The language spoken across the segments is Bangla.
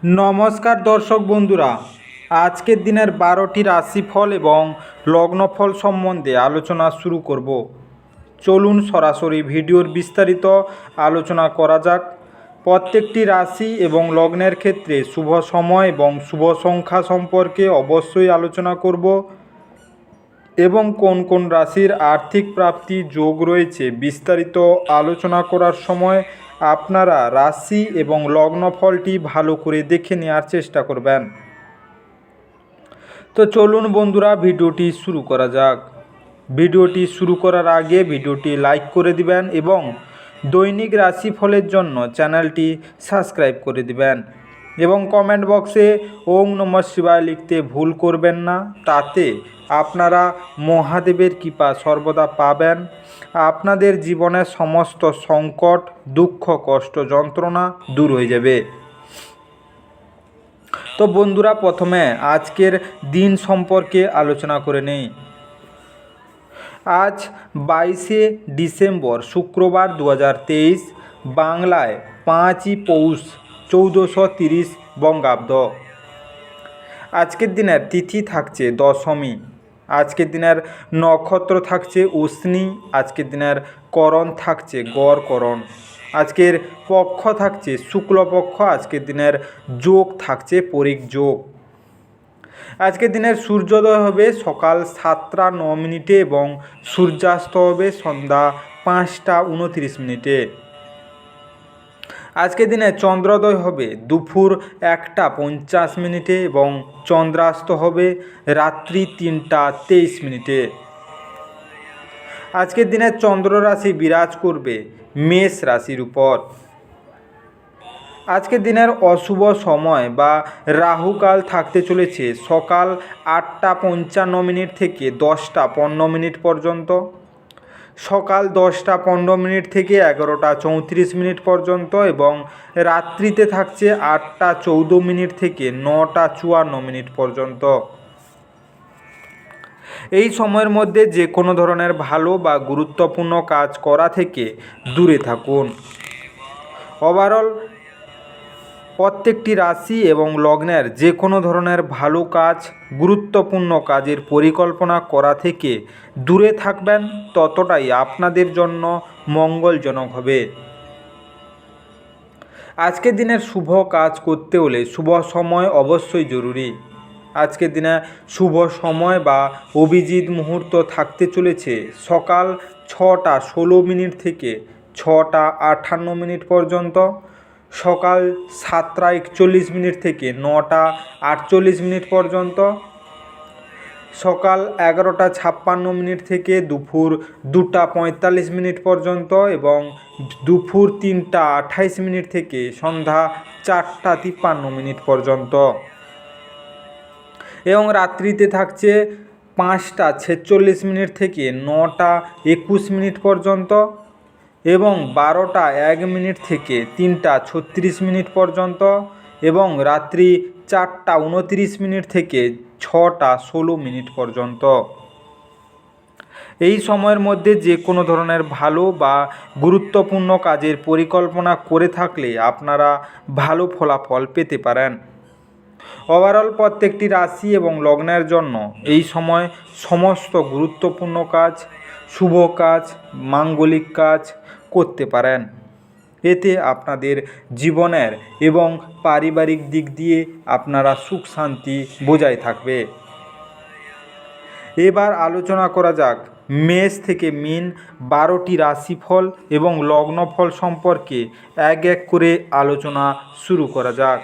নমস্কার দর্শক বন্ধুরা, আজকের দিনের 12টি রাশিফল এবং লগ্নফল সম্বন্ধে আলোচনা শুরু করব। চলুন সরাসরি ভিডিওর বিস্তারিত আলোচনা করা যাক। প্রত্যেকটি রাশি এবং লগ্নের ক্ষেত্রে শুভ সময় এবং শুভ সংখ্যা সম্পর্কে অবশ্যই আলোচনা করব এবং কোন কোন রাশির আর্থিক প্রাপ্তি যোগ রয়েছে বিস্তারিত আলোচনা করার সময় আপনারা রাশি এবং লগ্নফলটি ভালো করে দেখে নেওয়ার চেষ্টা করবেন। তো চলুন বন্ধুরা, ভিডিওটি শুরু করা যাক। ভিডিওটি শুরু করার আগে ভিডিওটি লাইক করে দিবেন এবং দৈনিক রাশিফলের জন্য চ্যানেলটি সাবস্ক্রাইব করে দিবেন এবং কমেন্ট বক্সে ওম নমঃ শিবায় লিখতে ভুল করবেন না। তাতে আপনারা মহাদেবের কৃপা সর্বদা পাবেন। আপনাদের জীবনের সমস্ত সংকট, দুঃখ, কষ্ট, যন্ত্রণা দূর হয়ে যাবে। তো বন্ধুরা, প্রথমে আজকের দিন সম্পর্কে আলোচনা করে নেই। আজ 22শে ডিসেম্বর শুক্রবার 2023, বাংলায় 5ই পৌষ 1430 বঙ্গাব্দ। আজকের দিনের তিথি থাকছে দশমী। আজকের দিনের নক্ষত্র থাকছে অশ্বিনী। আজকের দিনের করণ থাকছে গড়করণ। আজকের পক্ষ থাকছে শুক্লপক্ষ। আজকের দিনের যোগ থাকছে পরিক যোগ। আজকের দিনের সূর্যোদয় হবে সকাল 7টা 9 মিনিটে এবং সূর্যাস্ত হবে সন্ধ্যা 5টা 29 মিনিটে। আজকের দিনে চন্দ্রোদয় হবে দুপুর 1টা 50 মিনিটে এবং চন্দ্রাস্ত হবে রাত্রি 3টা 23 মিনিটে। আজকের দিনে চন্দ্র রাশি বিরাজ করবে মেষ রাশির উপর। আজকের দিনের অশুভ সময় বা রাহুকাল থাকতে চলেছে সকাল 8টা 55 মিনিট থেকে 10টা 15 মিনিট পর্যন্ত, সকাল 10টা 15 মিনিট থেকে 11টা 34 মিনিট পর্যন্ত এবং রাত্রিতে থাকছে 8টা 14 মিনিট থেকে 9টা 54 মিনিট পর্যন্ত। এই সময়ের মধ্যে যে কোনো ধরনের ভালো বা গুরুত্বপূর্ণ কাজ করা থেকে দূরে থাকুন। ওভারঅল প্রত্যেকটি রাশি এবং লগ্নের যে কোনো ধরনের ভালো কাজ, গুরুত্বপূর্ণ কাজের পরিকল্পনা করা থেকে দূরে থাকবেন, ততটাই আপনাদের জন্য মঙ্গলজনক হবে। আজকের দিনের শুভ কাজ করতে হলে শুভ সময় অবশ্যই জরুরি। আজকের দিনে শুভ সময় বা অভিজিৎ মুহূর্ত থাকতে চলেছে সকাল 6টা 16 মিনিট থেকে 6টা 58 মিনিট পর্যন্ত, সকাল 7টা 41 মিনিট থেকে 9টা 48 মিনিট পর্যন্ত, সকাল 11টা 56 মিনিট থেকে দুপুর 2টা 45 মিনিট পর্যন্ত এবং দুপুর 3টা 28 মিনিট থেকে সন্ধ্যা 4টা 53 মিনিট পর্যন্ত এবং রাত্রিতে থাকছে 5টা 46 মিনিট থেকে 9টা 21 মিনিট পর্যন্ত এবং 12টা 1 মিনিট থেকে 3টা 36 মিনিট পর্যন্ত এবং রাত্রি 4টা 29 মিনিট থেকে 6টা 16 মিনিট পর্যন্ত। এই সময়ের মধ্যে যে কোনো ধরনের ভালো বা গুরুত্বপূর্ণ কাজের পরিকল্পনা করে থাকলে আপনারা ভালো ফলাফল পেতে পারেন। ওভারঅল প্রত্যেকটি রাশি এবং লগ্নের জন্য এই সময় সমস্ত গুরুত্বপূর্ণ কাজ, শুভ কাজ, মাঙ্গলিক কাজ করতে পারেন। এতে আপনাদের জীবনের এবং পারিবারিক দিক দিয়ে আপনারা সুখ শান্তি বজায় থাকবে। এবার আলোচনা করা যাক মেষ থেকে মীন 12টি রাশিফল এবং লগ্নফল সম্পর্কে এক এক করে আলোচনা শুরু করা যাক।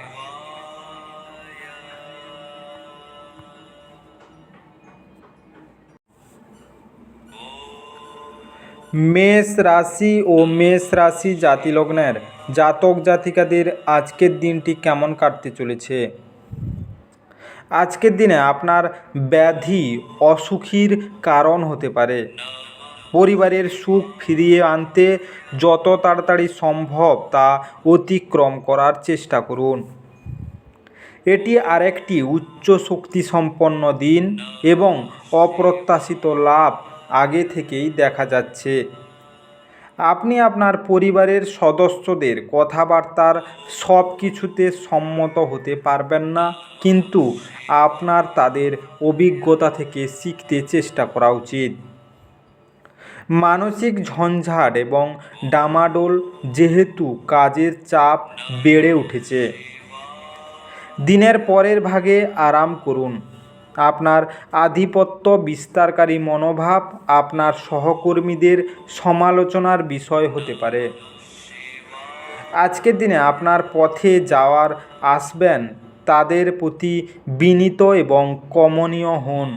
মেষ রাশি ও মেষ রাশি জাতিলগ্নের জাতক জাতিকাদের আজকের দিনটি কেমন কাটতে চলেছে। আজকের দিনে আপনার ব্যাধি অসুখীর কারণ হতে পারে। পরিবারের সুখ ফিরিয়ে আনতে যত তাড়াতাড়ি সম্ভব তা অতিক্রম করার চেষ্টা করুন। এটি আরেকটি উচ্চ শক্তি সম্পন্ন দিন এবং অপ্রত্যাশিত লাভ আগে থেকেই দেখা যাচ্ছে। আপনি আপনার পরিবারের সদস্যদের কথাবার্তার সব কিছুতে সম্মত হতে পারবেন না, কিন্তু আপনার তাদের অভিজ্ঞতা থেকে শিখতে চেষ্টা করা উচিত। মানসিক ঝঞ্ঝাট এবং ডামাডোল যেহেতু কাজের চাপ বেড়ে উঠেছে। দিনের পরের ভাগে আরাম করুন। আপনার আধিপত্য বিস্তারকারী মনোভাব আপনার সহকর্মীদের সমালোচনার বিষয় হতে পারে। আজকের দিনে আপনার পথে যাওয়ার আসবেন তাদের প্রতি বিনীত এবং কমনীয় হন।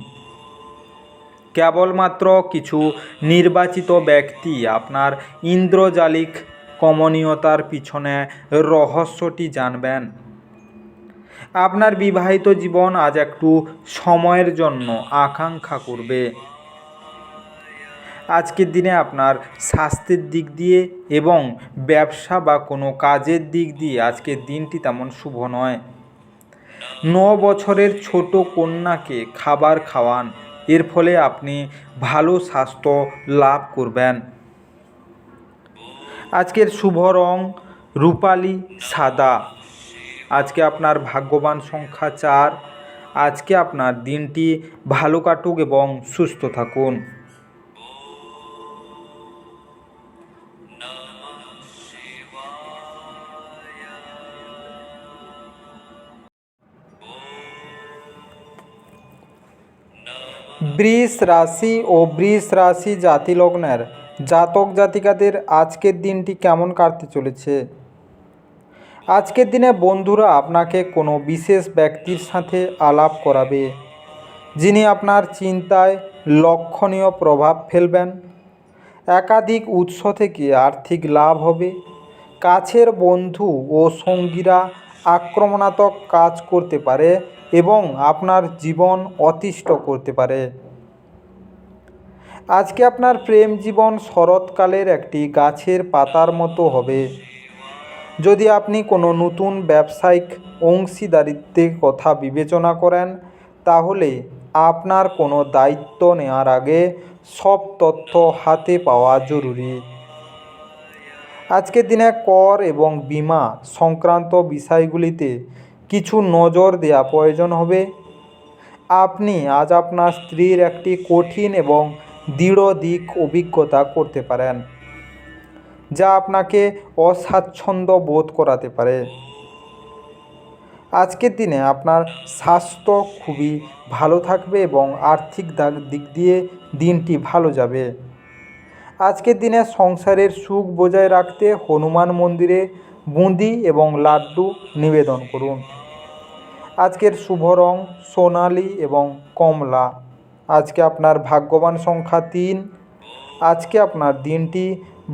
কেবলমাত্র কিছু নির্বাচিত ব্যক্তি আপনার ইন্দ্রজালিক কমনীয়তার পিছনে রহস্যটি জানবেন। আপনার বিবাহিত জীবন আজ একটু সময়ের জন্য আকাঙ্ক্ষা করবে। আজকের দিনে আপনার স্বাস্থ্যের দিক দিয়ে এবং ব্যবসা বা কোনো কাজের দিক দিয়ে আজকের দিনটি তেমন শুভ নয়। 9 বছরের ছোট কন্যাকে খাবার খাওয়ান, এর ফলে আপনি ভালো স্বাস্থ্য লাভ করবেন। আজকের শুভ রং রূপালি সাদা। আজকে আপনার ভাগ্যবান সংখ্যা 4। আজকে আপনার দিনটি ভালো কাটুক এবং সুস্থ থাকুন। বৃষ রাশি ও বৃষ রাশি জাতিলগ্নের জাতক জাতিকাদের আজকের দিনটি কেমন কাটতে চলেছে? আজকের দিনে বন্ধুরা আপনাকে কোনো বিশেষ ব্যক্তির সাথে আলাপ করাবে, যিনি আপনার চিন্তায় লক্ষণীয় প্রভাব ফেলবেন। একাধিক উৎস থেকে আর্থিক লাভ হবে। কাছের বন্ধু ও সঙ্গীরা আক্রমণাত্মক কাজ করতে পারে এবং আপনার জীবন অতিষ্ঠ করতে পারে। আজকে আপনার প্রেম জীবন শরৎকালের একটি গাছের পাতার মতো হবে। যদি আপনি কোনো নতুন ব্যবসায়িক অংশীদারিত্বের কথা বিবেচনা করেন, তাহলে আপনার কোনো দায়িত্ব নেওয়ার আগে সব তথ্য হাতে পাওয়া জরুরি। আজকের দিনে কর এবং বীমা সংক্রান্ত বিষয়গুলিতে কিছু নজর দেওয়া প্রয়োজন হবে। আপনি আজ আপনার স্ত্রীর একটি কঠিন এবং দৃঢ় দিক অভিজ্ঞতা করতে পারেন, যা আপনাকে অস্বাচ্ছন্দ্য বোধ করাতে পারে। আজকের দিনে আপনার স্বাস্থ্য খুবই ভালো থাকবে এবং আর্থিক দিক দিয়ে দিনটি ভালো যাবে। আজকের দিনে সংসারের সুখ বজায় রাখতে হনুমান মন্দিরে বুঁদি এবং লাড্ডু নিবেদন করুন। আজকের শুভ রং সোনালি এবং কমলা। আজকে আপনার ভাগ্যবান সংখ্যা 3। আজকে আপনার দিনটি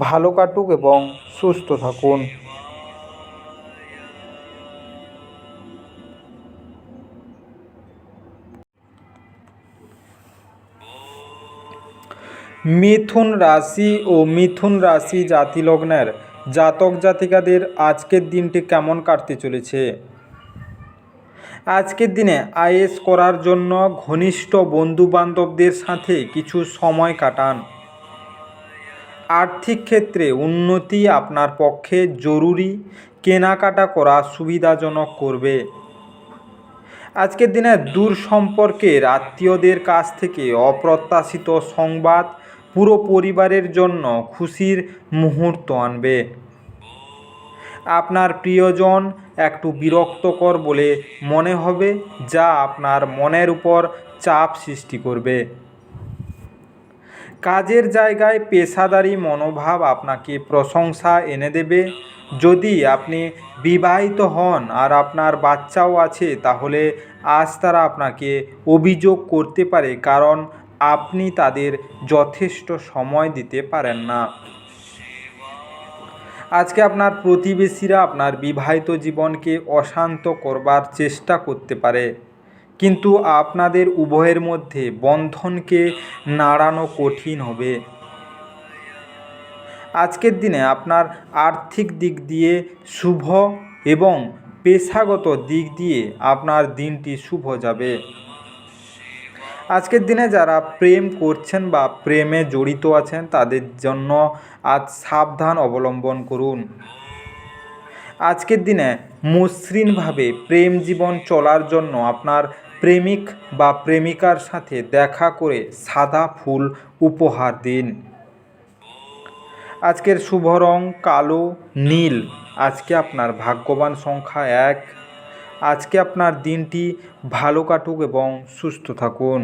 ভালো কাটুক এবং সুস্থ থাকুন। মিথুন রাশি ও মিথুন রাশি জাতিলগ্নের জাতক জাতিকাদের আজকের দিনটি কেমন কাটতে চলেছে? আজকের দিনে আয়েশ করার জন্য ঘনিষ্ঠ বন্ধুবান্ধবদের সাথে কিছু সময় কাটান। আর্থিক ক্ষেত্রে উন্নতি আপনার পক্ষে জরুরি। কেনাকাটা করা সুবিধাজনক করবে। আজকের দিনে দূর সম্পর্কের আত্মীয়দের কাছ থেকে অপ্রত্যাশিত সংবাদ পুরো পরিবারের জন্য খুশির মুহূর্ত আনবে। আপনার প্রিয়জন একটু বিরক্তকর বলে মনে হবে, যা আপনার মনের উপর চাপ সৃষ্টি করবে। কাজের জায়গায় পেশাদারি মনোভাব আপনাকে প্রশংসা এনে দেবে। যদি আপনি বিবাহিত হন আর আপনার বাচ্চাও আছে, তাহলে আজ তারা আপনাকে অভিযোগ করতে পারে, কারণ আপনি তাদের যথেষ্ট সময় দিতে পারেন না। আজকে আপনার প্রতিবেশীরা আপনার বিবাহিত জীবনকে অশান্ত করবার চেষ্টা করতে পারে, কিন্তু আপনাদের উভয়ের মধ্যে বন্ধনকে নাড়ানো কঠিন হবে। আজকের দিনে আপনার আর্থিক দিক দিয়ে শুভ এবং পেশাগত দিক দিয়ে আপনার দিনটি শুভ যাবে। আজকের দিনে যারা প্রেম করছেন বা প্রেমে জড়িত আছেন তাদের জন্য আজ সাবধান অবলম্বন করুন। আজকের দিনে মসৃণভাবে প্রেম জীবন চলার জন্য আপনার প্রেমিক বা প্রেমিকার সাথে দেখা করে সাদা ফুল উপহার দিন। আজকের শুভ রং কালো, নীল। আজকে আপনার ভাগ্যবান সংখ্যা 1। আজকে আপনার দিনটি ভালো কাটুক এবং সুস্থ থাকুন।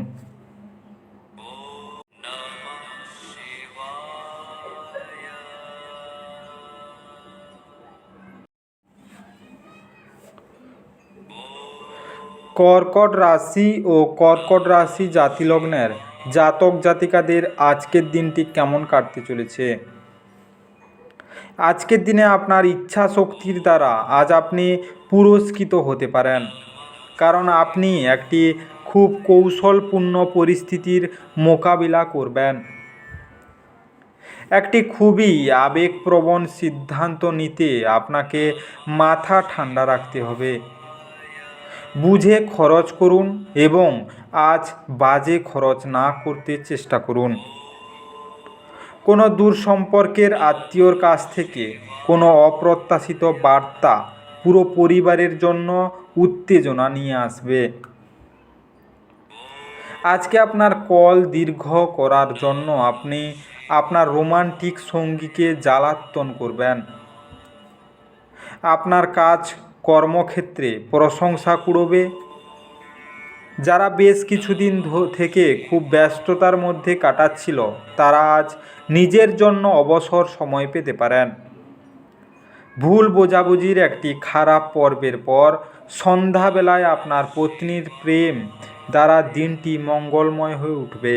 কর্কট রাশি ও কর্কট রাশি জাতিলগ্নের জাতক জাতিকাদের আজকের দিনটি কেমন কাটতে চলেছে? আজকের দিনে আপনার ইচ্ছা শক্তির দ্বারা আজ আপনি পুরস্কৃত হতে পারেন, কারণ আপনি একটি খুব কৌশলপূর্ণ পরিস্থিতির মোকাবিলা করবেন। একটি খুবই আবেগপ্রবণ সিদ্ধান্ত নিতে আপনাকে মাথা ঠান্ডা রাখতে হবে। বুঝে খরচ করুন এবং আজ বাজে খরচ না করতে চেষ্টা করুন। কোনো দূর সম্পর্কের আত্মীয়র কাছ থেকে কোনো অপ্রত্যাশিত বার্তা পুরো পরিবারের জন্য উত্তেজনা নিয়ে আসবে। আজকে আপনার কল দীর্ঘ করার জন্য আপনি আপনার রোমান্টিক সঙ্গীকে জ্বালাতন করবেন। আপনার কাজ কর্মক্ষেত্রে প্রশংসা কুড়বে। যারা বেশ কিছুদিন থেকে খুব ব্যস্ততার মধ্যে কাটাচ্ছিল তারা আজ নিজের জন্য অবসর সময় পেতে পারেন। ভুল বোঝাবুঝির একটি খারাপ পর্বের পর সন্ধ্যাবেলায় আপনার পত্নীর প্রেম দ্বারা দিনটি মঙ্গলময় হয়ে উঠবে।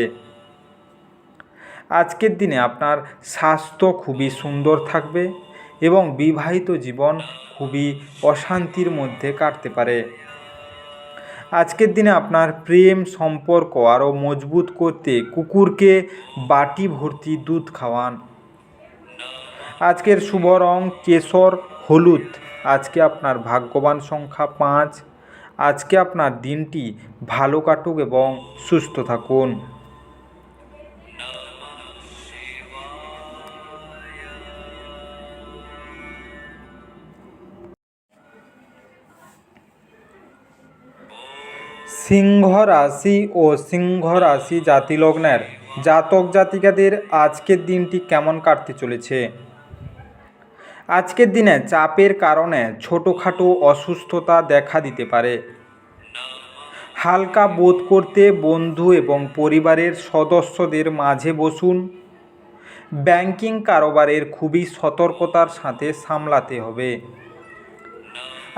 আজকের দিনে আপনার স্বাস্থ্য খুবই সুন্দর থাকবে এবং বিবাহিত জীবন খুবই অশান্তির মধ্যে কাটতে পারে। আজকের দিনে আপনার প্রেম সম্পর্ক আরও মজবুত করতে কুকুরকে বাটি ভর্তি দুধ খাওয়ান। আজকের শুভ রং কেশর হলুদ। আজকে আপনার ভাগ্যবান সংখ্যা 5। আজকে আপনার দিনটি ভালো কাটুক এবং সুস্থ থাকুন। সিংহ রাশি ও সিংহ রাশি জাতিলগ্নের জাতক জাতিকাদের আজকের দিনটি কেমন কাটতে চলেছে? আজকের দিনে চাপের কারণে ছোটোখাটো অসুস্থতা দেখা দিতে পারে। হালকা বোধ করতে বন্ধু এবং পরিবারের সদস্যদের মাঝে বসুন। ব্যাংকিং কারবারের খুবই সতর্কতার সাথে সামলাতে হবে।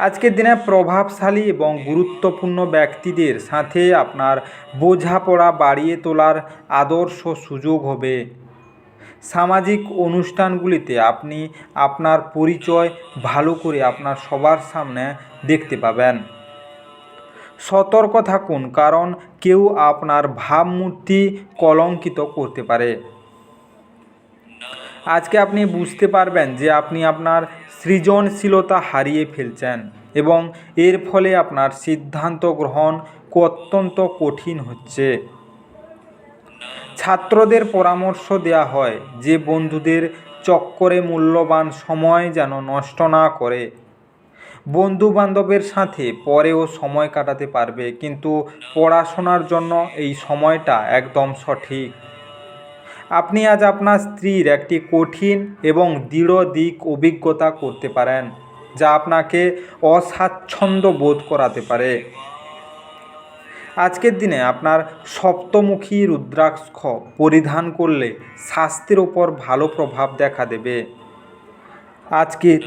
আজকের দিনে প্রভাবশালী এবং গুরুত্বপূর্ণ ব্যক্তিদের সাথে আপনার বোঝাপড়া বাড়িয়ে তোলার আদর্শ সুযোগ হবে। সামাজিক অনুষ্ঠানগুলিতে আপনি আপনার পরিচয় ভালো করে আপনার সবার সামনে দেখতে পাবেন। সতর্ক থাকুন, কারণ কেউ আপনার ভাবমূর্তি কলঙ্কিত করতে পারে। আজকে আপনি বুঝতে পারবেন যে আপনি আপনার সৃজনশীলতা হারিয়ে ফেলছেন এবং এর ফলে আপনার সিদ্ধান্ত গ্রহণ অত্যন্ত কঠিন হচ্ছে। ছাত্রদের পরামর্শ দেওয়া হয় যে বন্ধুদের চক্করে মূল্যবান সময় যেন নষ্ট না করে। বন্ধু বান্ধবের সাথে পরেও সময় কাটাতে পারবে, কিন্তু পড়াশোনার জন্য এই সময়টা একদম সঠিক। আপনি আজ আপনার স্ত্রীর একটি কঠিন এবং দৃঢ় দিক অভিজ্ঞতা করতে পারেন, যা আপনাকে অস্বাচ্ছন্দ্য বোধ করাতে পারে। আজকের দিনে আপনার সপ্তমুখী রুদ্রাক্ষ পরিধান করলে স্বাস্থ্যের ওপর ভালো প্রভাব দেখা দেবে। আজকের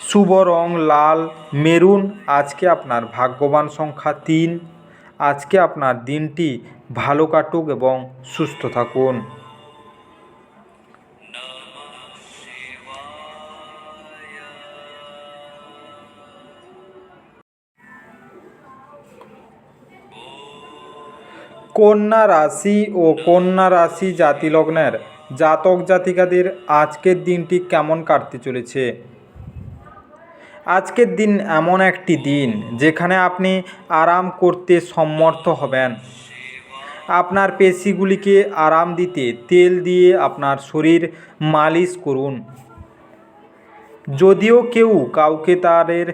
শুভ রং লাল মেরুন। আজকে আপনার ভাগ্যবান সংখ্যা 3। আজকে আপনার দিনটি ভালো কাটুক এবং সুস্থ থাকুন। কন্যা রাশি ও কন্যা রাশি জাতিলগ্নের জাতক জাতিকাদের আজকের দিনটি কেমন কাটতে চলেছে? আজকের দিন এমন একটি দিন যেখানে আপনি আরাম করতে সমর্থ হবেন। আপনার পেশিগুলিকে আরাম দিতে তেল দিয়ে আপনার শরীর মালিশ করুন। যদিও কেউ কাউকে তাদের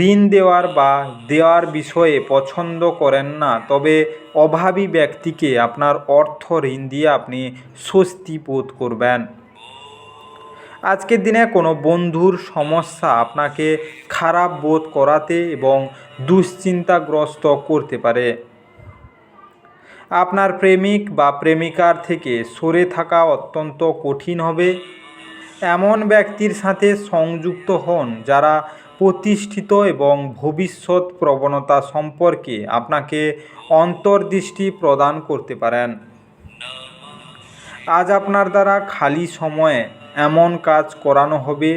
ঋণ দেওয়ার বিষয়ে পছন্দ করেন না, তবে অভাবী ব্যক্তিকে আপনার অর্থ ঋণ দিয়ে আপনি স্বস্তি বোধ করবেন। আজকের দিনে কোনো বন্ধুর সমস্যা আপনাকে খারাপ বোধ করাতে এবং দুশ্চিন্তাগ্রস্ত করতে পারে। আপনার প্রেমিক বা প্রেমিকার থেকে সরে থাকা অত্যন্ত কঠিন হবে। এমন ব্যক্তির সাথে সংযুক্ত হন যারা প্রতিষ্ঠিত এবং ভবিষ্যৎ প্রবণতা সম্পর্কে আপনাকে অন্তর্দৃষ্টি প্রদান করতে পারেন। আজ আপনার দ্বারা খালি সময়ে এমন কাজ করানো হবে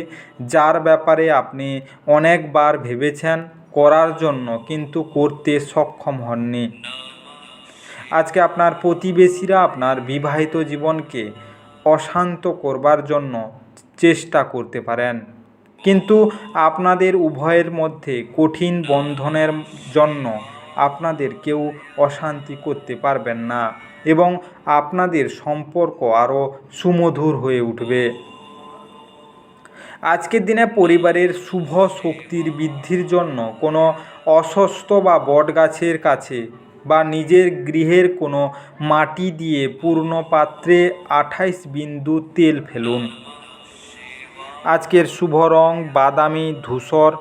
যার ব্যাপারে আপনি অনেকবার ভেবেছেন করার জন্য, কিন্তু করতে সক্ষম হননি। আজকে আপনার প্রতিবেশীরা আপনার বিবাহিত জীবনকে অশান্ত করবার জন্য চেষ্টা করতে পারেন, কিন্তু আপনাদের উভয়ের মধ্যে কঠিন বন্ধনের জন্য আপনাদের কেউ অশান্তি করতে পারবেন না এবং আপনাদের সম্পর্ক আরও সুমধুর হয়ে উঠবে। আজকের দিনে পরিবারের শুভ শক্তির বৃদ্ধির জন্য কোনো অশ্বত্থ বা বটগাছের কাছে বা নিজের গৃহের কোনো মাটি দিয়ে পূর্ণ পাত্রে 28 বিন্দু তেল ফেলুন। আজকের শুভ রং বাদামি ধূসর।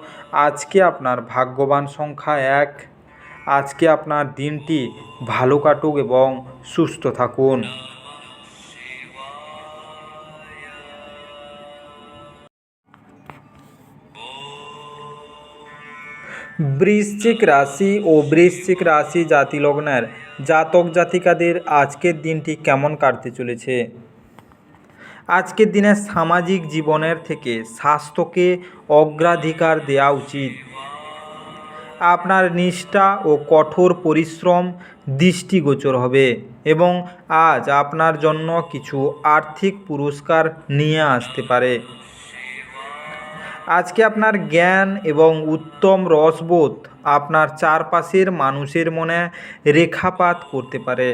আজকে আপনার ভাগ্যবান সংখ্যা 1। আজকে আপনার দিনটি ভালো কাটুক এবং সুস্থ থাকুন। বৃশ্চিক রাশি ও বৃশ্চিক রাশি জাতি লগ্নের জাতক জাতিকাদের আজকের দিনটি কেমন কাটতে চলেছে? আজকের দিনে সামাজিক জীবনের থেকে স্বাস্থ্যকে অগ্রাধিকার দেওয়া উচিত। আপনার নিষ্ঠা ও কঠোর পরিশ্রম দৃষ্টিগোচর হবে এবং আজ আপনার জন্য কিছু আর্থিক পুরস্কার নিয়ে আসতে পারে। আজকে আপনার জ্ঞান এবং উত্তম রসবোধ আপনার চারপাশের মানুষের মনে রেখাপাত করতে পারে।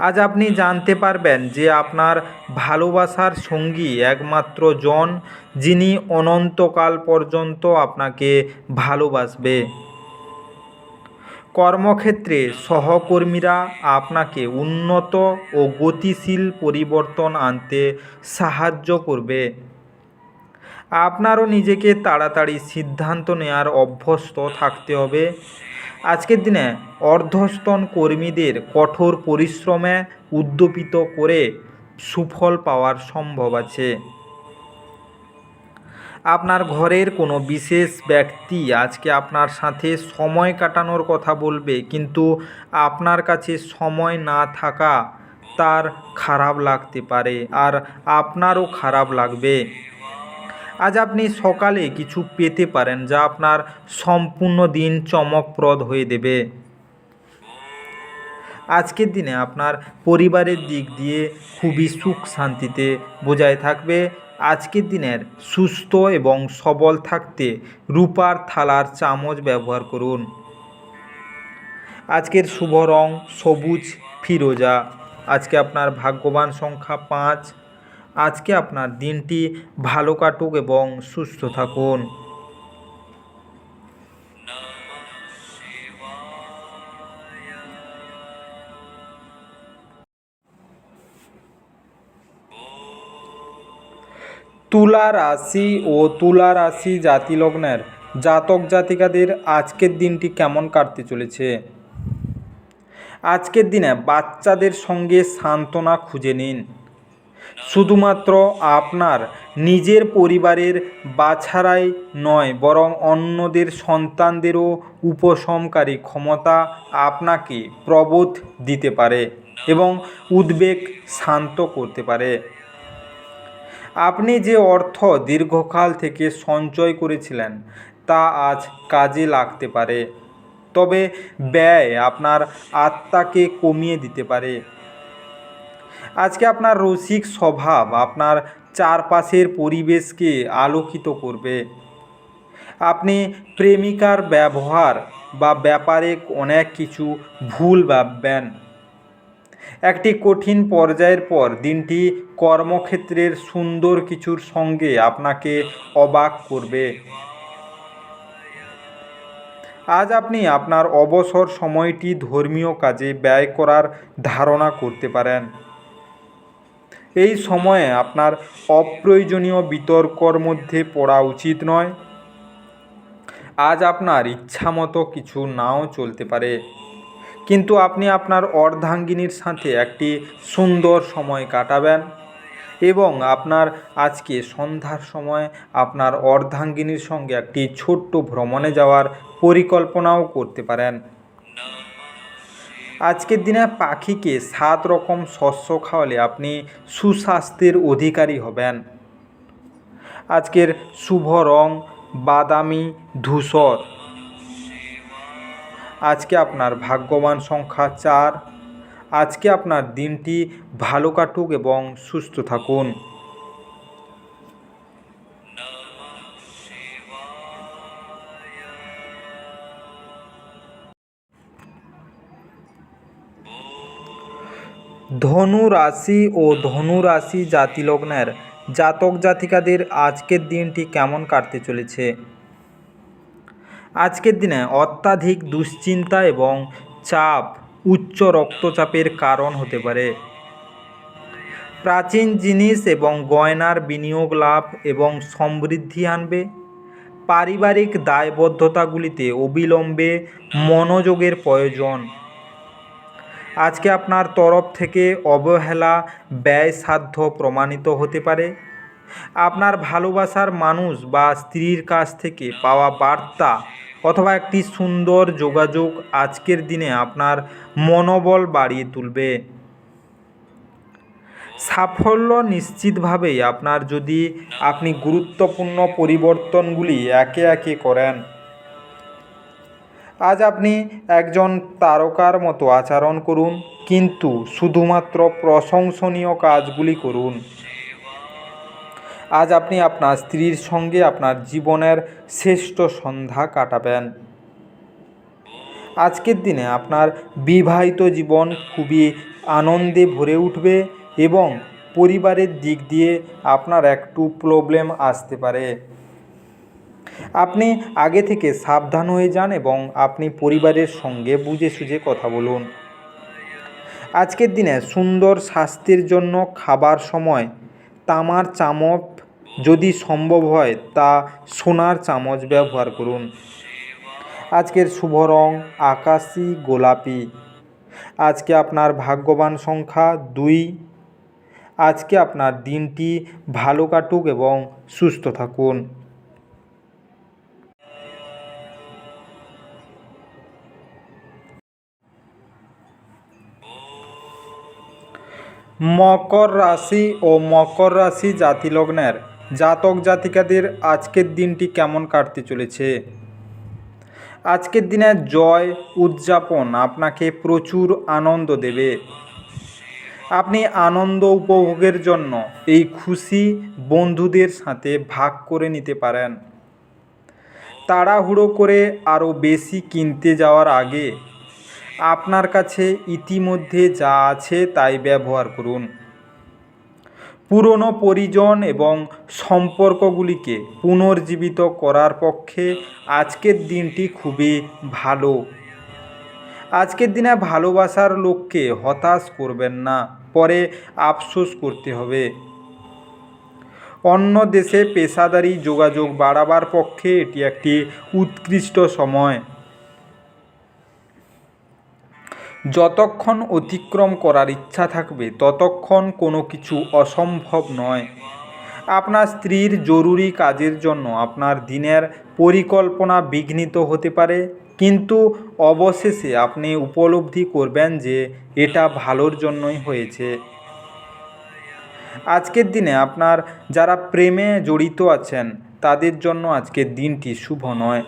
আজ আপনি জানতে পারবেন যে আপনার ভালোবাসার সঙ্গী একমাত্র জন যিনি অনন্তকাল পর্যন্ত আপনাকে ভালোবাসবে। কর্মক্ষেত্রে সহকর্মীরা আপনাকে উন্নত ও গতিশীল পরিবর্তন আনতে সাহায্য করবে। আপনারও নিজেকে তাড়াতাড়ি সিদ্ধান্ত নেওয়ার অভ্যস্ত থাকতে হবে। আজকের দিনে অর্ধস্তন কর্মীদের কঠোর পরিশ্রমে উদ্দীপিত করে সুফল পাওয়ার সম্ভব আছে। আপনার ঘরের কোনো বিশেষ ব্যক্তি আজকে আপনার সাথে সময় কাটানোর কথা বলবে, কিন্তু আপনার কাছে সময় না থাকা তার খারাপ লাগতে পারে আর আপনারও খারাপ লাগবে। আজ আপনি সকালে কিছু পেতে পারেন যা আপনার সম্পূর্ণ দিন চমকপ্রদ হয়ে দেবে। আজকের দিনে আপনার পরিবারের দিক দিয়ে খুবই সুখ শান্তিতে বজায় থাকবে। আজকের দিনের সুস্থ এবং সবল থাকতে রূপার থালার চামচ ব্যবহার করুন। আজকের শুভ রং সবুজ ফিরোজা। আজকে আপনার ভাগ্যবান সংখ্যা 5। আজকে আপনার দিনটি ভালো কাটুক এবং সুস্থ থাকুন। তুলা রাশি ও তুলা রাশি জাতি লগ্নের জাতক জাতিকাদের আজকের দিনটি কেমন কাটতে চলেছে? আজকের দিনে বাচ্চাদের সঙ্গে সান্ত্বনা খুঁজে নিন। শুধুমাত্র আপনার নিজের পরিবারের বাছারাই নয়, বরং অন্যদের সন্তানদেরও উপশমকারী ক্ষমতা আপনাকে প্রবোধ দিতে পারে এবং উদ্বেগ শান্ত করতে পারে। আপনি যে অর্থ দীর্ঘকাল থেকে সঞ্চয় করেছিলেন তা আজ কাজে লাগতে পারে, তবে ব্যয় আপনার আত্মাকে কমিয়ে দিতে পারে। আজকে আপনার রসিক স্বভাব আপনার চারপাশের পরিবেশকে আলোকিত করবে। আপনি প্রেমিকার ব্যবহার বা ব্যাপারে অনেক কিছু ভুল ভাববেন, একটি কঠিন পর্যায়ের পর দিনটি কর্মক্ষেত্রের সুন্দর কিছুর সঙ্গে আপনাকে অবাক করবে। আজ আপনি আপনার অবসর সময়টি ধর্মীয় কাজে ব্যয় করার ধারণা করতে পারেন। এই সময়ে আপনার অপ্রয়োজনীয় বিতর্কর মধ্যে পড়া উচিত নয়। আজ আপনার ইচ্ছামতো কিছু নাও চলতে পারে, কিন্তু আপনি আপনার অর্ধাঙ্গিনীর সাথে একটি সুন্দর সময় কাটাবেন এবং আপনার আজকে সন্ধ্যার সময় আপনার অর্ধাঙ্গিনীর সঙ্গে একটি ছোট্ট ভ্রমণে যাওয়ার পরিকল্পনাও করতে পারেন। আজকের দিনে পাখিকে 7 রকম শস্য খাওয়ালে আপনি সুস্বাস্থ্যের অধিকারী হবেন। আজকের শুভ রং বাদামি ধূসর। আজকে আপনার ভাগ্যবান সংখ্যা 4। আজকে আপনার দিনটি ভালো কাটুক এবং সুস্থ থাকুন। ধনু রাশি ও ধনু রাশি জাতিলগ্নের জাতক জাতিকাদের আজকের দিনটি কেমন কাটতে চলেছে? আজকের দিনে অত্যাধিক দুশ্চিন্তা এবং চাপ উচ্চ রক্তচাপের কারণ হতে পারে। প্রাচীন জিনিস এবং গয়নার বিনিয়োগ লাভ এবং সমৃদ্ধি আনবে। পারিবারিক দায়বদ্ধতাগুলিতে অবিলম্বে মনোযোগের প্রয়োজন। আজকে আপনার তরফ থেকে অবহেলা ব্যয়সাধ্য প্রমাণিত হতে পারে। আপনার ভালোবাসার মানুষ বা স্ত্রীর কাছ থেকে পাওয়া বার্তা অথবা একটি সুন্দর যোগাযোগ আজকের দিনে আপনার মনোবল বাড়িয়ে তুলবে। সাফল্য নিশ্চিতভাবেই আপনার যদি আপনি গুরুত্বপূর্ণ পরিবর্তনগুলি একে একে করেন। আজ আপনি একজন তারকার মতো আচরণ করুন, কিন্তু শুধুমাত্র প্রশংসনীয় কাজগুলি করুন। আজ আপনি আপনার স্ত্রীর সঙ্গে আপনার জীবনের শ্রেষ্ঠ সন্ধ্যা কাটাবেন। আজকের দিনে আপনার বিবাহিত জীবন খুবই আনন্দে ভরে উঠবে এবং পরিবারের দিক দিয়ে আপনার একটু প্রবলেম আসতে পারে। আপনি আগে থেকে সাবধান হয়ে যান এবং আপনি পরিবারের সঙ্গে বুঝে সুঝে কথা বলুন। আজকের দিনে সুন্দর স্বাস্থ্যের জন্য খাবার সময় তামার চামচ, যদি সম্ভব হয় তা সোনার চামচ ব্যবহার করুন। আজকের শুভ রং আকাশি গোলাপি। আজকে আপনার ভাগ্যবান সংখ্যা 2। আজকে আপনার দিনটি ভালো কাটুক এবং সুস্থ থাকুন। মকর রাশি ও মকর রাশি জাতিলগ্নের জাতক জাতিকাদের আজকের দিনটি কেমন কাটতে চলেছে? আজকের দিনে জয় উদযাপন আপনাকে প্রচুর আনন্দ দেবে। আপনি আনন্দ উপভোগের জন্য এই খুশি বন্ধুদের সাথে ভাগ করে নিতে পারেন। তাড়াহুড়ো করে আরও বেশি কিনতে যাওয়ার আগে আপনার কাছে ইতিমধ্যে যা আছে তাই ব্যবহার করুন। পুরনো পরিজন এবং সম্পর্কগুলিকে পুনর্জীবিত করার পক্ষে আজকের দিনটি খুবই ভালো। আজকের দিনে ভালোবাসার লোককে হতাশ করবেন না, পরে আফসোস করতে হবে। অন্য দেশে পেশাদারি যোগাযোগ বাড়াবার পক্ষে এটি একটি উৎকৃষ্ট সময়। যতক্ষণ অতিক্রম করার ইচ্ছা থাকবে ততক্ষণ কোনো কিছু অসম্ভব নয়। আপনার স্ত্রীর জরুরি কাজের জন্য আপনার দিনের পরিকল্পনা বিঘ্নিত হতে পারে, কিন্তু অবশেষে আপনি উপলব্ধি করবেন যে এটা ভালোর জন্যই হয়েছে। আজকের দিনে আপনার যারা প্রেমে জড়িত আছেন তাদের জন্য আজকের দিনটি শুভ নয়।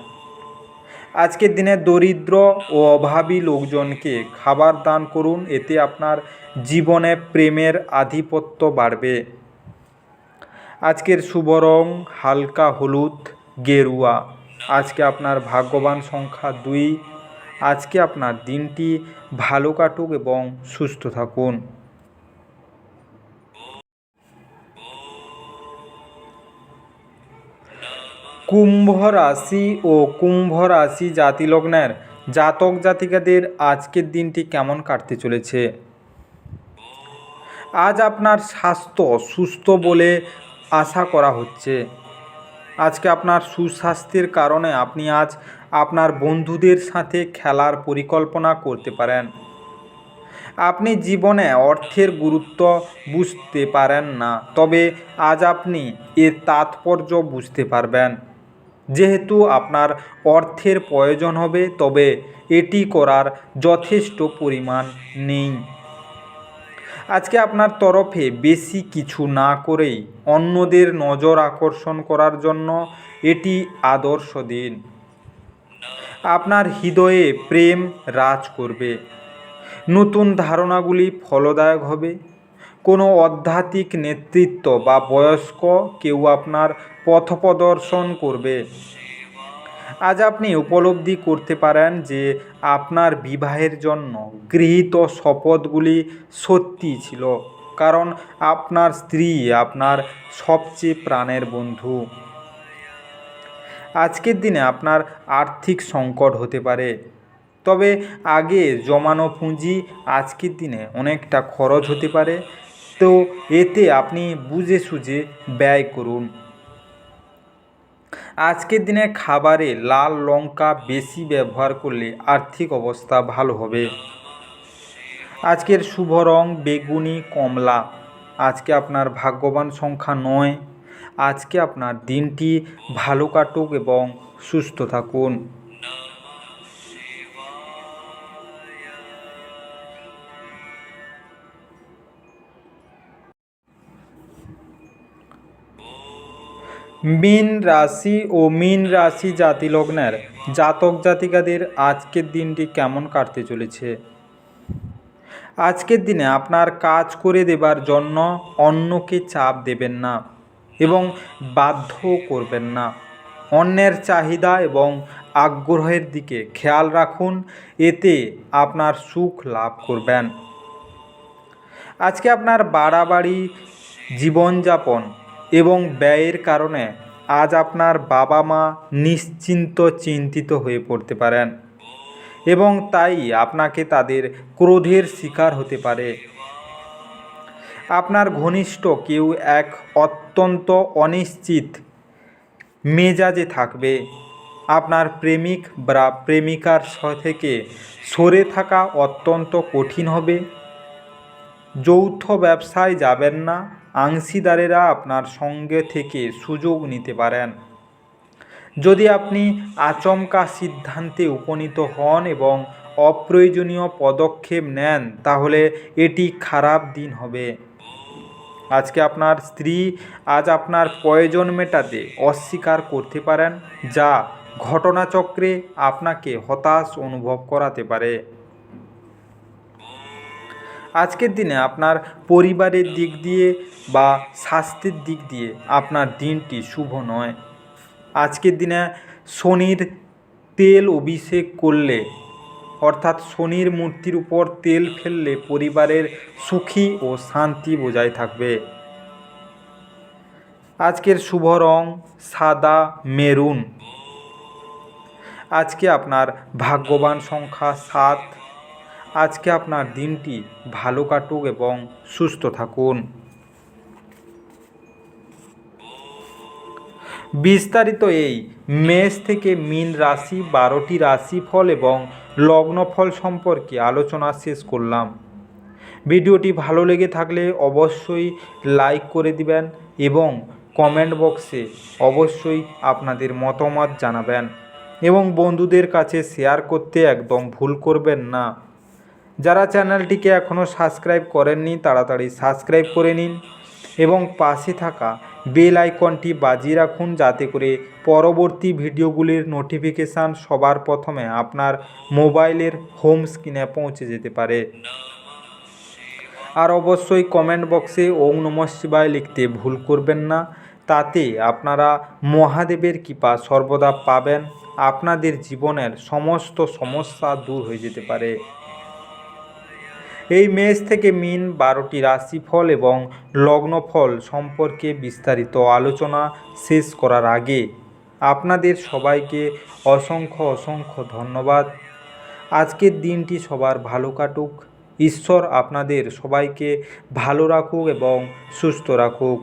আজকের দিনে দরিদ্র ও অভাবী লোকজনকে খাবার দান করুন, এতে আপনার জীবনে প্রেমের আধিপত্য বাড়বে। আজকের শুভ রং হালকা হলুদ গেরুয়া। আজকে আপনার ভাগ্যবান সংখ্যা 2। আজকে আপনার দিনটি ভালো কাটুক এবং সুস্থ থাকুন। কুম্ভ রাশি ও কুম্ভ রাশি জাতিলগ্নের জাতক জাতিকাদের আজকের দিনটি কেমন কাটতে চলেছে। আজ আপনার স্বাস্থ্য সুস্থ বলে আশা করা হচ্ছে। আজকে আপনার সুস্বাস্থ্যের কারণে আপনি আজ আপনার বন্ধুদের সাথে খেলার পরিকল্পনা করতে পারেন। আপনি জীবনে অর্থের গুরুত্ব বুঝতে পারেন না, তবে আজ আপনি এর তাৎপর্য বুঝতে পারবেন। যেহেতু আপনার অর্থের প্রয়োজন হবে, তবে এটি করার যথেষ্ট পরিমাণ নেই। আজকে আপনার তরফে বেশি কিছু না করেই অন্যদের নজর আকর্ষণ করার জন্য এটি আদর্শ দিন। আপনার হৃদয়ে প্রেম রাজ করবে। নতুন ধারণাগুলি ফলদায়ক হবে। কোনো আধ্যাত্মিক নেতৃত্ব বা বয়স্ক কেউ আপনার পথপ্রদর্শন করবে। আজ আপনি উপলব্ধি করতে পারেন যে আপনার বিবাহের জন্য গৃহীত শপথগুলি সত্যি ছিল, কারণ আপনার স্ত্রী আপনার সবচেয়ে প্রাণের বন্ধু। আজকের দিনে আপনার আর্থিক সংকট হতে পারে, তবে আগে জমানো পুঁজি আজকের দিনে অনেকটা খরচ হতে পারে, তো এতে আপনি বুঝে সুঝে ব্যয় করুন। আজকের দিনে খাবারে লাল লঙ্কা বেশি ব্যবহার করলে আর্থিক অবস্থা ভালো হবে। আজকের শুভ রং বেগুনি কমলা। আজকে আপনার ভাগ্যবান সংখ্যা 9। আজকে আপনার দিনটি ভালো কাটুক এবং সুস্থ থাকুন। মীন রাশি ও মীন রাশি জাতিলগ্নের জাতক জাতিকাদের আজকের দিনটি কেমন কাটতে চলেছে। আজকের দিনে আপনার কাজ করে দেবার জন্য অন্যকে চাপ দেবেন না এবং বাধ্য করবেন না। অন্যের চাহিদা এবং আগ্রহের দিকে খেয়াল রাখুন, এতে আপনার সুখ লাভ করবেন। আজকে আপনার বাড়াবাড়ি জীবনযাপন এবং ব্যয়ের কারণে আজ আপনার বাবা মা চিন্তিত হয়ে পড়তে পারেন এবং তাই আপনাকে তাদের ক্রোধের শিকার হতে পারে। আপনার ঘনিষ্ঠ কেউ এক অত্যন্ত অনিশ্চিত মেজাজে থাকবে। আপনার প্রেমিক বা প্রেমিকার থেকে সরে থাকা অত্যন্ত কঠিন হবে। যৌথ ব্যবসায় যাবেন না। অংশীদারেরা আপনার সঙ্গে থেকে সুযোগ নিতে পারেন। যদি আপনি আচমকা সিদ্ধান্তে উপনীত হন এবং অপ্রয়োজনীয় পদক্ষেপ নেন, তাহলে এটি খারাপ দিন হবে। আজকে আপনার স্ত্রী আজ আপনার প্রয়োজন মেটাতে অস্বীকার করতে পারেন, যা ঘটনাচক্রে আপনাকে হতাশ অনুভব করাতে পারে। আজকের দিনে আপনার পরিবারের দিক দিয়ে বা স্বাস্থ্যের দিক দিয়ে আপনার দিনটি শুভ নয়। আজকের দিনে শনির তেল অভিষেক করলে, অর্থাৎ শনির মূর্তির উপর তেল ফেললে পরিবারের সুখী ও শান্তি বজায় থাকবে। আজকের শুভ রং সাদা মেরুন। আজকে আপনার ভাগ্যবান সংখ্যা 7। আজকে আপনার দিনটি ভালো কাটুক এবং সুস্থ থাকুন। বিস্তারিত এই মেষ থেকে মীন রাশি 12টি রাশিফল এবং লগ্নফল সম্পর্কে আলোচনা শেষ করলাম। ভিডিওটি ভালো লেগে থাকলে অবশ্যই লাইক করে দিবেন এবং কমেন্ট বক্সে অবশ্যই আপনাদের মতামত জানাবেন এবং বন্ধুদের কাছে শেয়ার করতে একদম ভুল করবেন না। যারা চ্যানেলটিকে এখনও সাবস্ক্রাইব করেননি, তাড়াতাড়ি সাবস্ক্রাইব করে নিন এবং পাশে থাকা বেল আইকনটি বাজিয়ে রাখুন, যাতে করে পরবর্তী ভিডিওগুলির নোটিফিকেশান সবার প্রথমে আপনার মোবাইলের হোম স্ক্রিনে পৌঁছে যেতে পারে। আর অবশ্যই কমেন্ট বক্সে ওম নমঃ শিবায় লিখতে ভুল করবেন না। তাতে আপনারা মহাদেবের কৃপা সর্বদা পাবেন। আপনাদের জীবনের সমস্ত সমস্যা দূর হয়ে যেতে পারে। এই মেষ থেকে মীন 12টি রাশিফল এবং লগ্নফল সম্পর্কে বিস্তারিত আলোচনা শেষ করার আগে আপনাদের সবাইকে অসংখ্য ধন্যবাদ। আজকের দিনটি সবার ভালো কাটুক। ঈশ্বর আপনাদের সবাইকে ভালো রাখুক এবং সুস্থ রাখুক।